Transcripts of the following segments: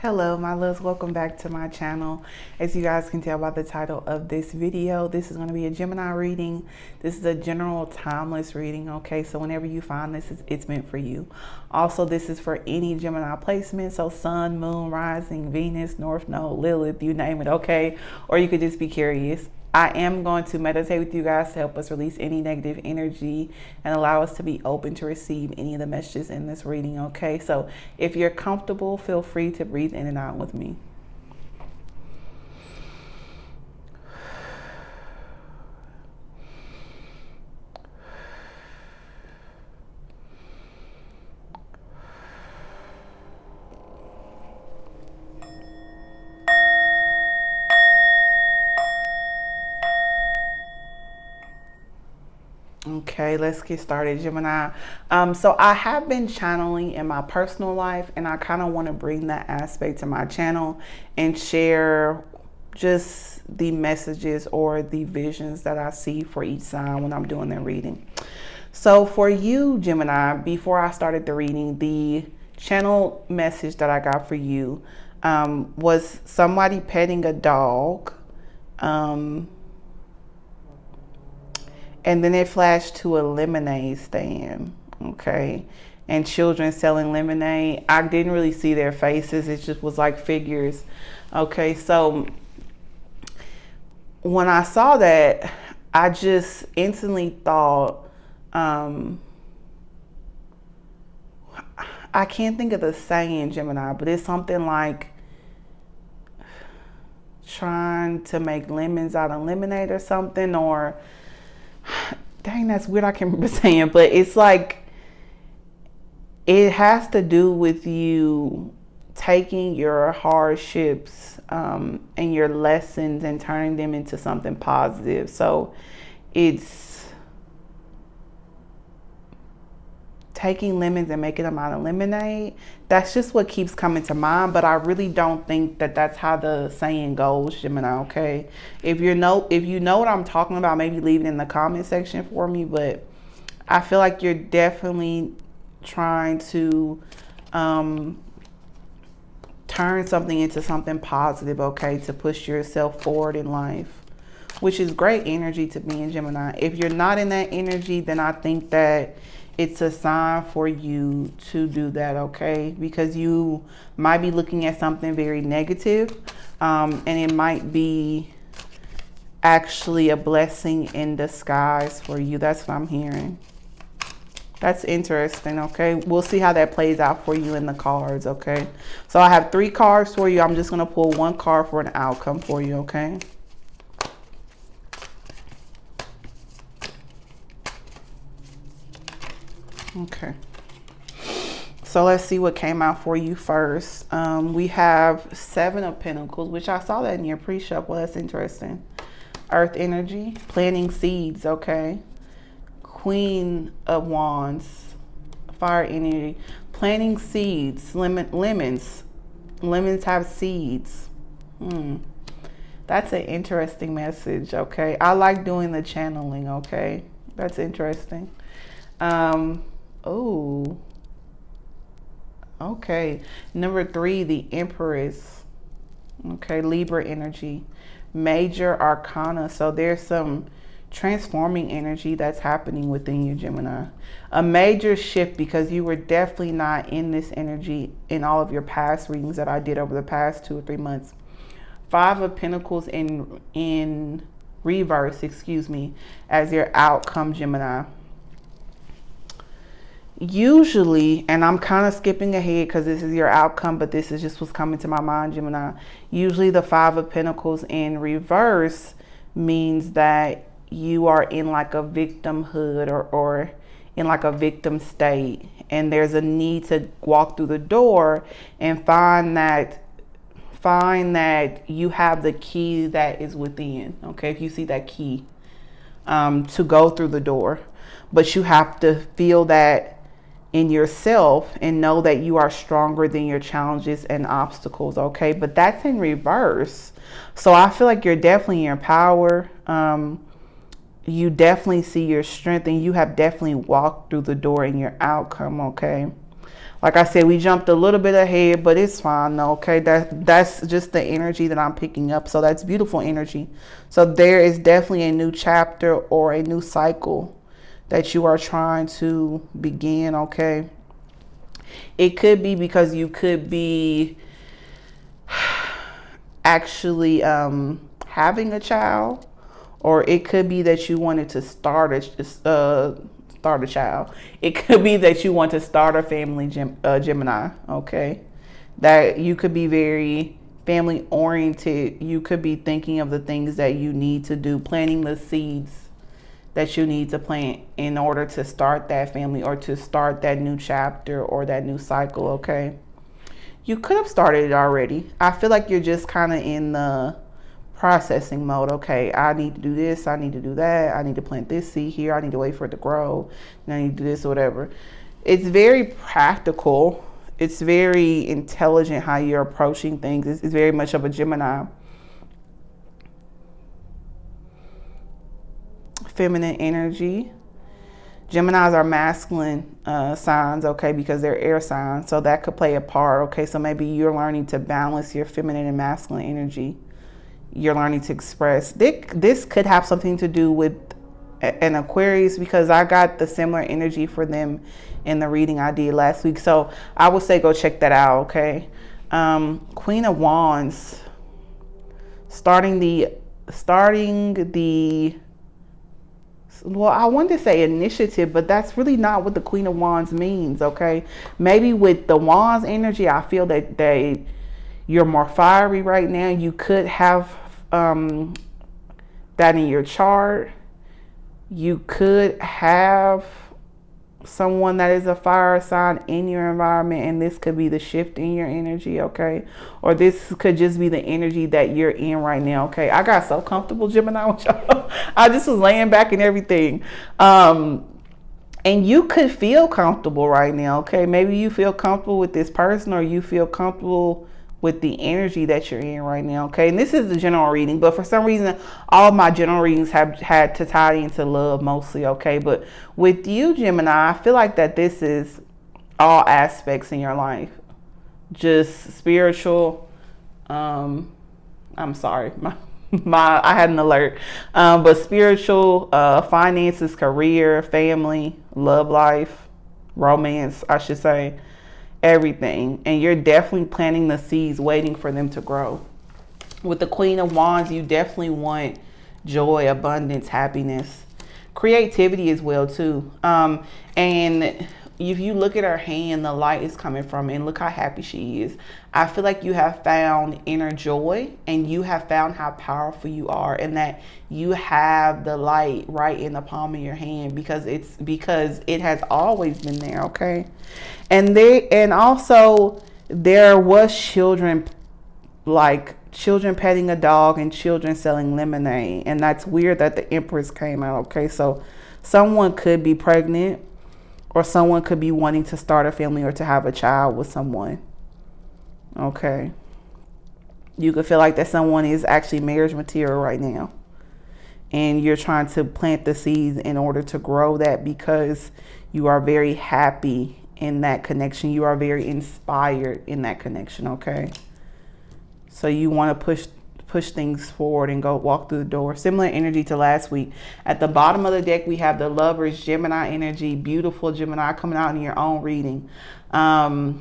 Hello my loves, welcome back to my channel. As you guys can tell by the title of this video, this is going to be a Gemini reading. This is a general timeless reading, okay? So whenever you find this, it's meant for you. Also, this is for any Gemini placement, so sun, moon, rising, Venus, north node, Lilith, you name it, okay? Or you could just be curious. I am going to meditate with you guys to help us release any negative energy and allow us to be open to receive any of the messages in this reading, okay? So if you're comfortable, feel free to breathe in and out with me. Okay, let's get started, Gemini. So I have been channeling in my personal life, and I kind of want to bring that aspect to my channel and share just the messages or the visions that I see for each sign when I'm doing the reading. So for you, Gemini, before I started the reading, the channel message that I got for you was somebody petting a dog. And then it flashed to a lemonade stand, okay? And children selling lemonade. I didn't really see their faces. It just was like figures, okay? So when I saw that, I just instantly thought, I can't think of the saying, Gemini, but it's something like trying to make lemons out of lemonade or something, or dang, that's weird. I can't remember saying, but it's like it has to do with you taking your hardships and your lessons and turning them into something positive. So it's taking lemons and making them out of lemonade. That's just what keeps coming to mind, but I really don't think that that's how the saying goes, Gemini, okay? If you know what I'm talking about, maybe leave it in the comment section for me, but I feel like you're definitely trying to turn something into something positive, okay, to push yourself forward in life, which is great energy to be in, Gemini. If you're not in that energy, then I think that it's a sign for you to do that, okay? Because you might be looking at something very negative, and it might be actually a blessing in disguise for you. That's what I'm hearing. That's interesting, okay? We'll see how that plays out for you in the cards, okay? So I have 3 cards for you. I'm just going to pull 1 card for an outcome for you, okay? Okay, so let's see what came out for you first. We have 7 of Pentacles, which I saw that in your pre-show. Well, that's interesting. Earth energy, planting seeds, okay. Queen of Wands, fire energy, planting seeds. Lemons have seeds. That's an interesting message, okay. I like doing the channeling, okay. That's interesting. Oh, okay. Number 3, the Empress. Okay, Libra energy, major arcana. So there's some transforming energy that's happening within you, Gemini. A major shift, because you were definitely not in this energy in all of your past readings that I did over the past 2 or 3 months. 5 of Pentacles in reverse, excuse me, as your outcome, Gemini. Usually, and I'm kind of skipping ahead because this is your outcome, but this is just what's coming to my mind, Gemini. Usually the 5 of Pentacles in reverse means that you are in like a victimhood or in like a victim state, and there's a need to walk through the door and find that you have the key that is within, okay? If you see that key to go through the door, but you have to feel that in yourself and know that you are stronger than your challenges and obstacles, okay? But that's in reverse. So I feel like you're definitely in your power. You definitely see your strength, and you have definitely walked through the door in your outcome, okay? Like I said, we jumped a little bit ahead, but it's fine though, okay? That's just the energy that I'm picking up. So that's beautiful energy. So there is definitely a new chapter or a new cycle that you are trying to begin, okay? It could be because you could be actually having a child, or it could be that you wanted to start a child. It could be that you want to start a family, Gemini, okay? That you could be very family oriented. You could be thinking of the things that you need to do, planting the seeds that you need to plant in order to start that family or to start that new chapter or that new cycle, okay? You could have started it already. I feel like you're just kind of in the processing mode. Okay, I need to do this, I need to do that, I need to plant this seed here, I need to wait for it to grow, and I need to do this or whatever. It's very practical. It's very intelligent how you're approaching things. It's very much of a Gemini. Feminine energy. Geminis are masculine signs, okay, because they're air signs. So that could play a part, okay? So maybe you're learning to balance your feminine and masculine energy. You're learning to express. This could have something to do with an Aquarius, because I got the similar energy for them in the reading I did last week. So I would say go check that out, okay? Queen of Wands. Starting the well, I wanted to say initiative, but that's really not what the Queen of Wands means, okay? Maybe with the Wands energy, I feel that you're more fiery right now. You could have that in your chart. You could have someone that is a fire sign in your environment, and this could be the shift in your energy, okay? Or this could just be the energy that you're in right now, okay? I got so comfortable, Gemini, with y'all. I just was laying back and everything. And you could feel comfortable right now, okay? Maybe you feel comfortable with this person, or you feel comfortable with the energy that you're in right now, okay? And this is the general reading, but for some reason, all of my general readings have had to tie into love mostly, okay? But with you, Gemini, I feel like that this is all aspects in your life. Just spiritual, I'm sorry, I had an alert. But spiritual, finances, career, family, love life, romance, I should say. Everything. And you're definitely planting the seeds, waiting for them to grow. With the Queen of Wands, you definitely want joy, abundance, happiness, creativity as well too. And if you look at her hand, the light is coming from it, and look how happy she is. I feel like you have found inner joy, and you have found how powerful you are, and that you have the light right in the palm of your hand, because it has always been there, okay? And also there was children petting a dog and children selling lemonade, and that's weird that the Empress came out, okay? So someone could be pregnant, or someone could be wanting to start a family or to have a child with someone, okay? You could feel like that someone is actually marriage material right now, and you're trying to plant the seeds in order to grow that, because you are very happy in that connection. You are very inspired in that connection, okay? So you want to push things forward and go walk through the door. Similar energy to last week. At the bottom of the deck, we have the Lovers, Gemini energy. Beautiful Gemini coming out in your own reading. I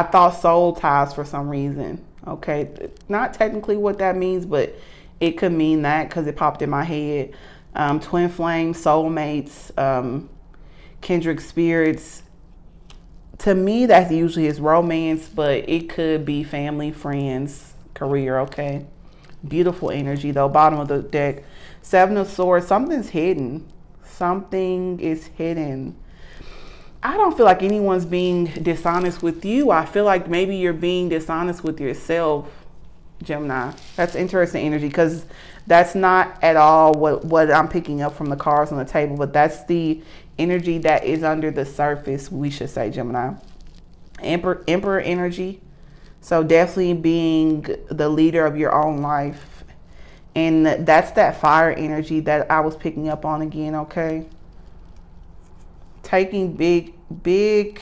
thought soul ties for some reason, okay? Not technically what that means, but it could mean that because it popped in my head. Twin flames, soulmates, kindred spirits. To me, that usually is romance, but it could be family, friends, career, okay? Beautiful energy, though. Bottom of the deck. Seven of Swords. Something's hidden. Something is hidden. I don't feel like anyone's being dishonest with you. I feel like maybe you're being dishonest with yourself, Gemini. That's interesting energy, because that's not at all what I'm picking up from the cards on the table, but that's the energy that is under the surface, we should say, Gemini. Emperor energy. So definitely being the leader of your own life. And that's that fire energy that I was picking up on again, okay? Taking big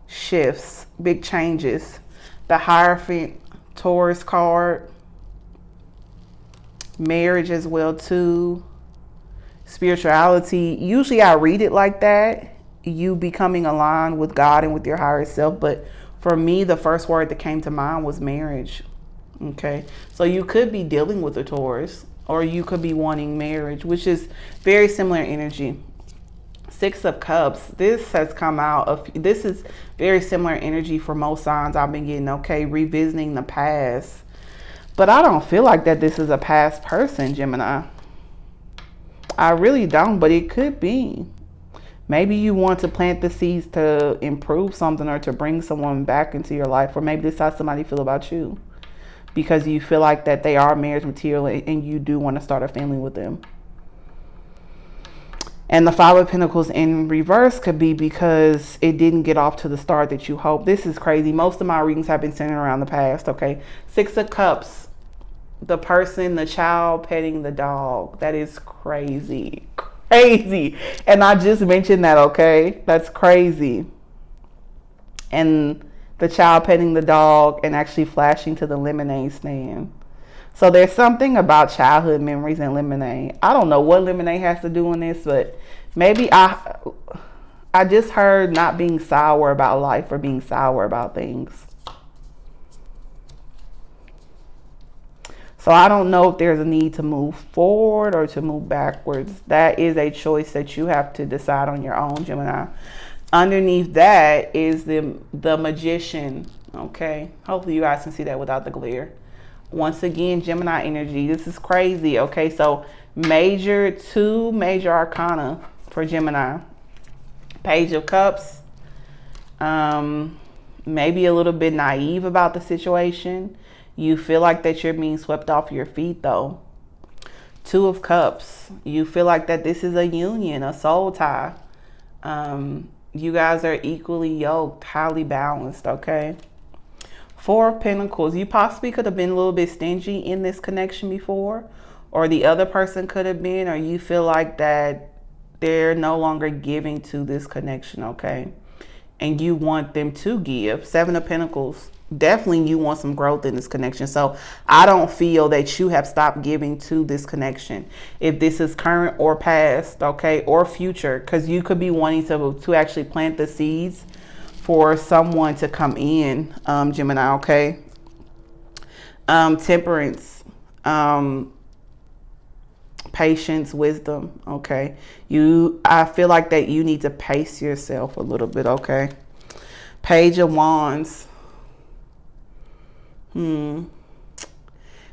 shifts, big changes. The Hierophant, Taurus card, marriage as well too, spirituality. Usually I read it like that, you becoming aligned with God and with your higher self, but for me the first word that came to mind was marriage. Okay, so you could be dealing with a Taurus, or you could be wanting marriage, which is very similar energy. Six of Cups, this has come out of, this is very similar energy for most signs I've been getting. Okay, revisiting the past, but I don't feel like that this is a past person, Gemini. I really don't, but it could be. Maybe you want to plant the seeds to improve something, or to bring someone back into your life, or maybe this is how somebody feel about you, because you feel like that they are marriage material and you do want to start a family with them. And the Five of Pentacles in reverse could be because it didn't get off to the start that you hoped. This is crazy. Most of my readings have been centered around the past, okay? Six of Cups, the person, the child petting the dog. That is crazy. Crazy. And I just mentioned that, okay? That's crazy. And the child petting the dog and actually flashing to the lemonade stand. So there's something about childhood memories and lemonade. I don't know what lemonade has to do in this, but maybe I just heard not being sour about life or being sour about things. So I don't know if there's a need to move forward or to move backwards. That is a choice that you have to decide on your own, Gemini. Underneath that is the Magician, okay? Hopefully you guys can see that without the glare. Once again, Gemini energy. This is crazy, okay? So two major arcana for Gemini. Page of Cups. Maybe a little bit naive about the situation. You feel like that you're being swept off your feet though. Two of Cups. You feel like that this is a union, a soul tie. You guys are equally yoked, highly balanced, okay? Four of Pentacles. You possibly could have been a little bit stingy in this connection before, or the other person could have been, or you feel like that they're no longer giving to this connection, okay? And you want them to give. Seven of Pentacles. Definitely you want some growth in this connection. So I don't feel that you have stopped giving to this connection. If this is current or past, okay, or future, because you could be wanting to actually plant the seeds for someone to come in, Gemini, okay? Temperance, patience, wisdom, okay? I feel like that you need to pace yourself a little bit, okay? Page of Wands.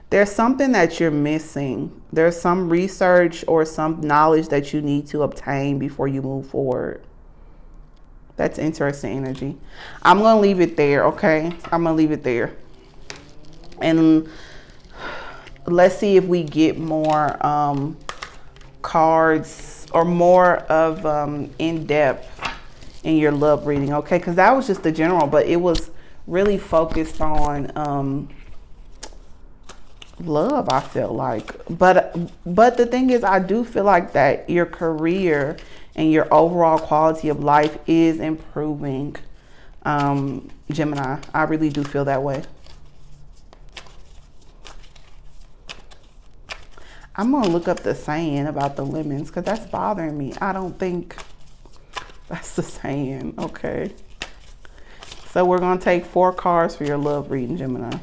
There's something that you're missing. There's some research or some knowledge that you need to obtain before you move forward. That's interesting energy. I'm going to leave it there, okay? I'm going to leave it there. And let's see if we get more cards or more of in-depth in your love reading, okay? Because that was just the general, but it was really focused on love, I feel like. But the thing is, I do feel like that your career and your overall quality of life is improving, Gemini. I really do feel that way. I'm going to look up the saying about the lemons because that's bothering me. I don't think that's the saying, okay? So we're going to take 4 cards for your love reading, Gemini.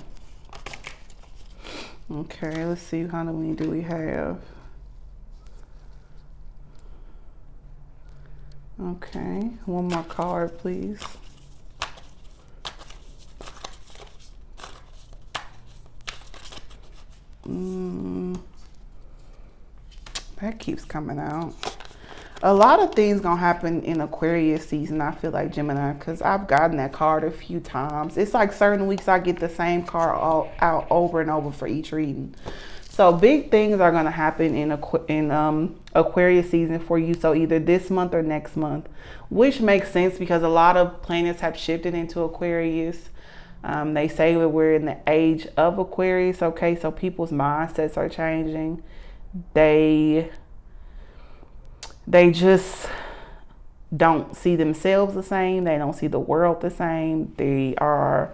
Okay, let's see, how many do we have? Okay, one more card, please. That keeps coming out. A lot of things gonna happen in Aquarius season, I feel like, Gemini, because I've gotten that card a few times. It's like certain weeks I get the same card all out over and over for each reading. So big things are gonna happen in Aquarius season for you. So either this month or next month, which makes sense because a lot of planets have shifted into Aquarius. They say that we're in the age of Aquarius. Okay, so people's mindsets are changing. They just don't see themselves the same. They don't see the world the same. They are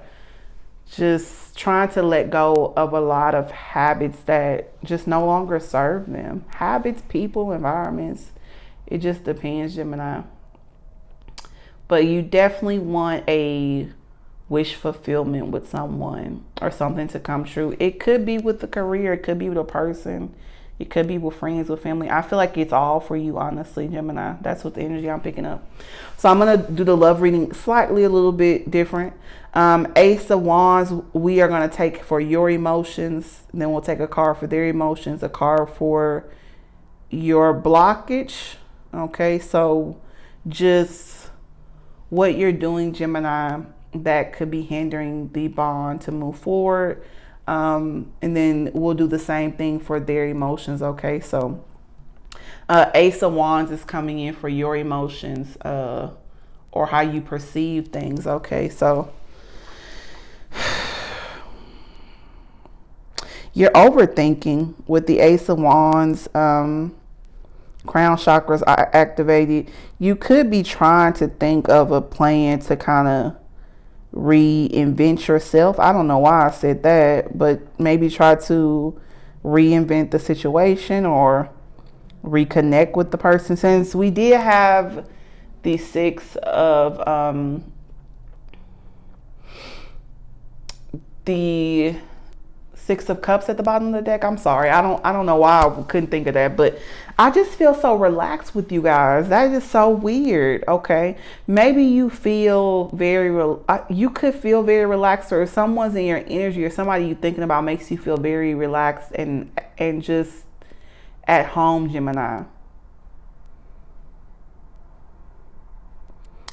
just trying to let go of a lot of habits that just no longer serve them. Habits, people, environments. It just depends, Gemini. But you definitely want a wish fulfillment with someone or something to come true. It could be with a career. It could be with a person. It could be with friends, with family. I feel like it's all for you, honestly, Gemini. That's what the energy I'm picking up. So I'm going to do the love reading slightly a little bit different. Ace of Wands, we are going to take for your emotions. Then we'll take a card for their emotions, a card for your blockage. Okay, so just what you're doing, Gemini, that could be hindering the bond to move forward. And then we'll do the same thing for their emotions. Okay, so Ace of Wands is coming in for your emotions or how you perceive things. Okay, so you're overthinking with the Ace of Wands. Crown chakras are activated. You could be trying to think of a plan to kind of reinvent yourself. I don't know why I said that, but maybe try to reinvent the situation or reconnect with the person. Since we did have the the Six of Cups at the bottom of the deck. I'm sorry. I don't know why I couldn't think of that, but I just feel so relaxed with you guys. That is so weird. Okay. Maybe you feel you could feel very relaxed, or someone's in your energy or somebody you're thinking about makes you feel very relaxed and just at home, Gemini.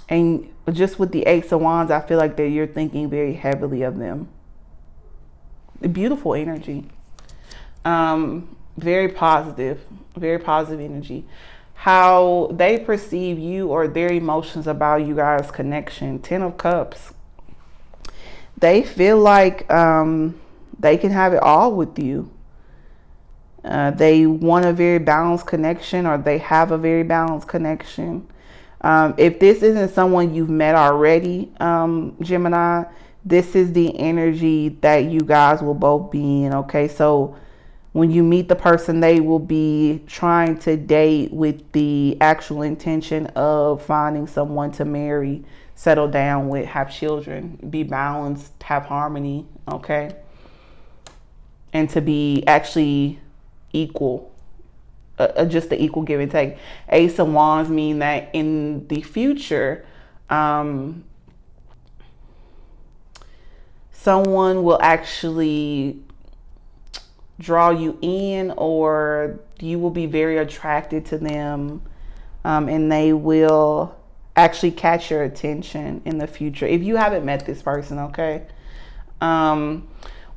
And just with the Ace of Wands, I feel like that you're thinking very heavily of them. Beautiful energy. Very positive energy. How they perceive you or their emotions about you guys' connection. 10 of Cups. They feel like they can have it all with you. They want a very balanced connection, or they have a very balanced connection. If this isn't someone you've met already, Gemini, this is the energy that you guys will both be in. Okay, so when you meet the person, they will be trying to date with the actual intention of finding someone to marry, settle down with, have children, be balanced, have harmony. Okay, and to be actually equal. Just the equal give and take. Ace of Wands mean that in the future, someone will actually draw you in, or you will be very attracted to them, and they will actually catch your attention in the future if you haven't met this person. Okay,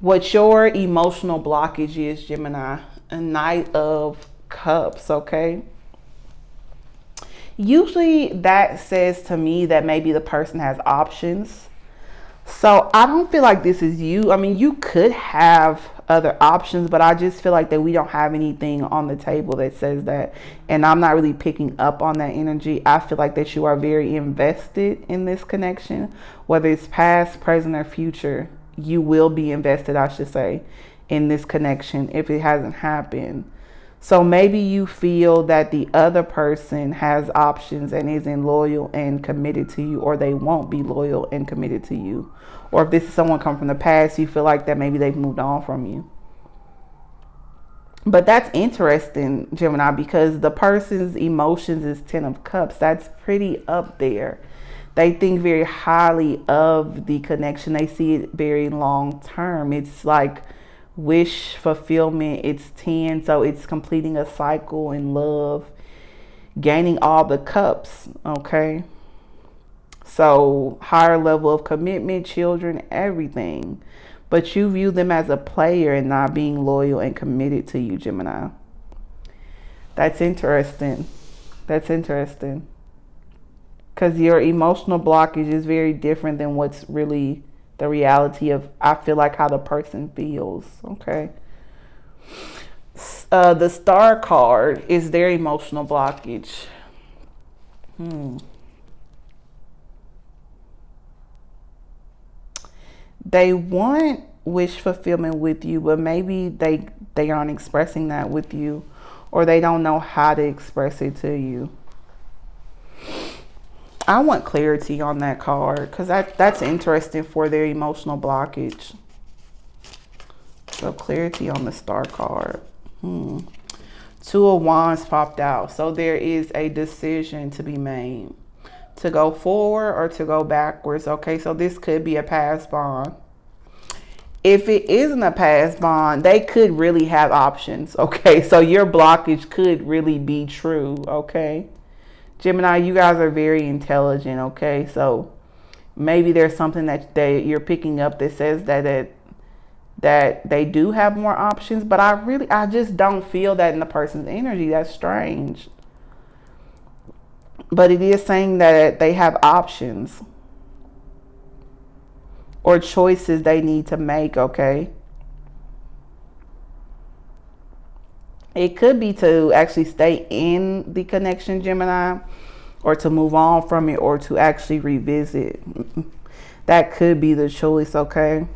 what your emotional blockage is, Gemini, a Knight of Cups. Okay, usually that says to me that maybe the person has options. So I don't feel like this is you. I mean, you could have other options, but I just feel like that we don't have anything on the table that says that. And I'm not really picking up on that energy. I feel like that you are very invested in this connection, whether it's past, present, or future. You will be invested, I should say, in this connection if it hasn't happened. So maybe you feel that the other person has options and isn't loyal and committed to you, or they won't be loyal and committed to you. Or if this is someone come from the past, you feel like that maybe they've moved on from you. But that's interesting, Gemini, because the person's emotions is 10 of Cups. That's pretty up there. They think very highly of the connection. They see it very long term. It's like wish fulfillment. It's 10, so it's completing a cycle in love, gaining all the cups. Okay, so higher level of commitment, children, everything. But you view them as a player and not being loyal and committed to you, Gemini. That's interesting. That's interesting, because your emotional blockage is very different than what's really the reality of, I feel like, how the person feels. Okay. The Star card is their emotional blockage. They want wish fulfillment with you, but maybe they aren't expressing that with you, or they don't know how to express it to you. I want clarity on that card because that's interesting for their emotional blockage. So clarity on the Star card. Two of Wands popped out. So there is a decision to be made. To go forward or to go backwards. Okay, so this could be a past bond. If it isn't a past bond, they could really have options. Okay, so your blockage could really be true. Okay, Gemini, you guys are very intelligent. Okay, so maybe there's something that you're picking up that says that they do have more options, but I just don't feel that in the person's energy. That's strange. But it is saying that they have options or choices they need to make, okay? It could be to actually stay in the connection, Gemini, or to move on from it, or to actually revisit. That could be the choice, okay?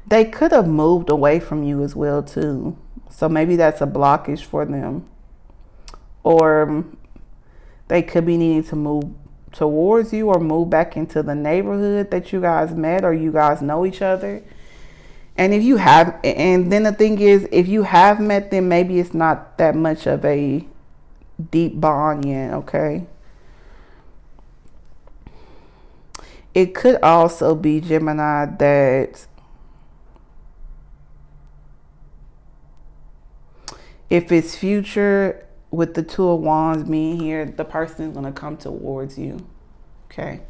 They could have moved away from you as well too. So maybe that's a blockage for them. Or they could be needing to move towards you or move back into the neighborhood that you guys met or you guys know each other. And if you have, and then the thing is, if you have met them, maybe it's not that much of a deep bond yet, okay? It could also be, Gemini, that if it's future with the Two of Wands being here, the person is going to come towards you. Okay.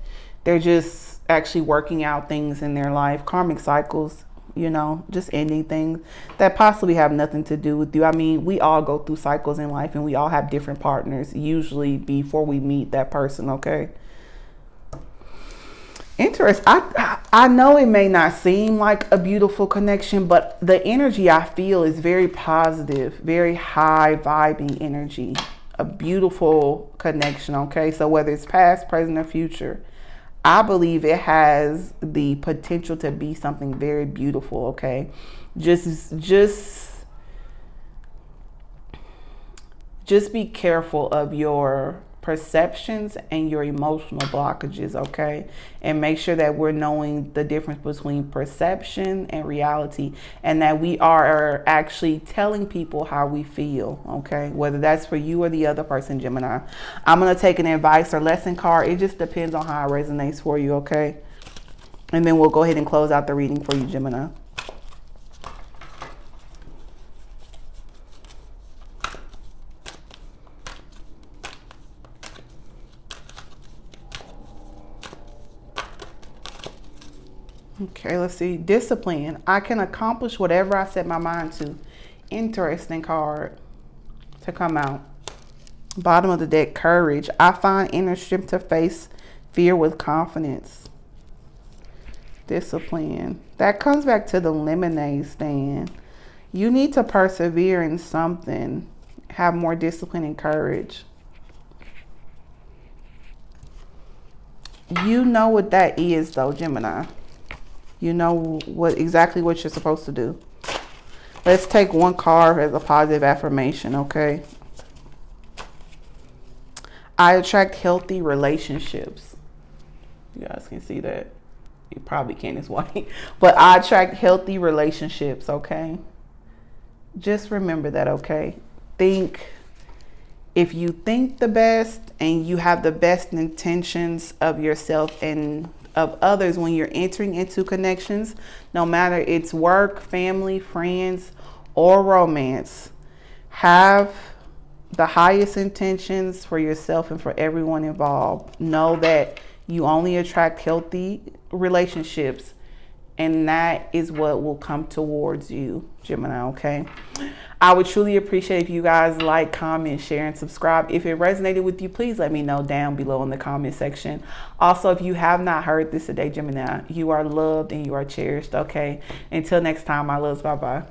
They're just actually working out things in their life, karmic cycles, you know, just ending things that possibly have nothing to do with you. I mean, we all go through cycles in life and we all have different partners usually before we meet that person. Okay. Interesting. I know it may not seem like a beautiful connection, but the energy I feel is very positive, very high vibing energy, a beautiful connection. Okay, so whether it's past, present, or future, I believe it has the potential to be something very beautiful. Okay, just be careful of your perceptions and your emotional blockages, okay? And make sure that we're knowing the difference between perception and reality, and that we are actually telling people how we feel, okay? Whether that's for you or the other person, Gemini. I'm going to take an advice or lesson card. It just depends on how it resonates for you, okay? And then we'll go ahead and close out the reading for you, Gemini. Okay, let's see. Discipline. I can accomplish whatever I set my mind to. Interesting card to come out. Bottom of the deck, courage. I find inner strength to face fear with confidence. Discipline. That comes back to the lemonade stand. You need to persevere in something. Have more discipline and courage. You know what that is though, Gemini. You know exactly what you're supposed to do. Let's take one card as a positive affirmation, okay? I attract healthy relationships. You guys can see that. You probably can't, it's white. But I attract healthy relationships, okay? Just remember that, okay? If you think the best and you have the best intentions of yourself and of others when you're entering into connections, no matter it's work, family, friends, or romance, have the highest intentions for yourself and for everyone involved. Know that you only attract healthy relationships, and that is what will come towards you, Gemini, okay? I would truly appreciate if you guys like, comment, share, and subscribe. If it resonated with you, please let me know down below in the comment section. Also, if you have not heard this today, Gemini, you are loved and you are cherished, okay? Until next time, my loves, bye-bye.